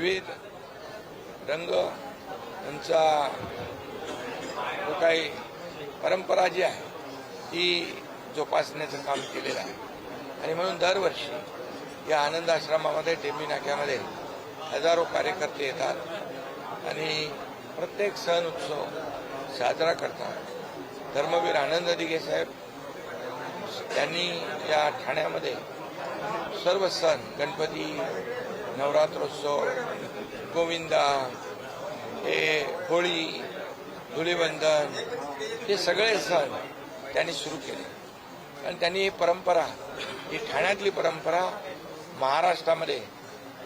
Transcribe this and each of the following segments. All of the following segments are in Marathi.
विविध रंग यांचा जो काही परंपरा जी आहे ती जोपासण्याचं काम केलेलं आहे आणि म्हणून दरवर्षी या आनंद आश्रमामध्ये टेंबी नाक्यामध्ये हजारो कार्यकर्ते येतात आणि प्रत्येक सण उत्सव साजरा करतात। धर्मवीर आनंद दिघे साहेब यांनी या ठाण्यामध्ये सर्व सण गणपती, नवरात्रोत्सव, गोविंदा, हे होळी, धुलीवंदन हे सगळे सण त्यांनी सुरू केले आणि त्यांनी ही परंपरा, ही ठाण्यातली परंपरा महाराष्ट्रामध्ये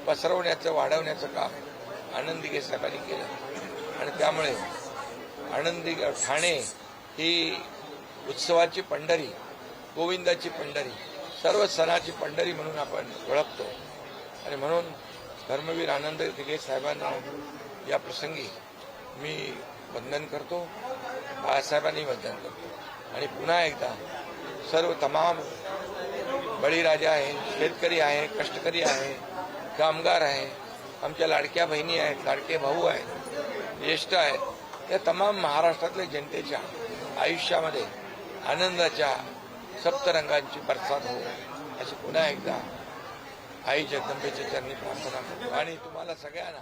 पसरवण्याचं, वाढवण्याचं काम आनंद दिघे साहेबांनी केलं आणि त्यामुळे ठाणे ही उत्सवाची पंढरी, गोविंदाची पंढरी, सर्व सणाची पंढरी म्हणून आपण ओळखतो आणि म्हणून धर्मवीर आनंद दिघे साहेबांना या प्रसंगी मी वंदन करतो, बाळासाहेबांनी वंदन करतो आणि पुन्हा एकदा सर्व तमाम बळीराजा आहे, शेतकरी आहे, कष्टकरी आहे, कामगार आहे, आमच्या लाडक्या बहिणी आहेत, लाडके भाऊ आहेत, ज्येष्ठ आहेत, या तमाम महाराष्ट्रातल्या जनतेच्या आयुष्यामध्ये आनंदाच्या सप्तरंगांची बरसात हो अशी पुन्हा एकदा आई जगदंबेच्या चरणी प्रार्थना करतो आणि तुम्हाला सगळ्यांना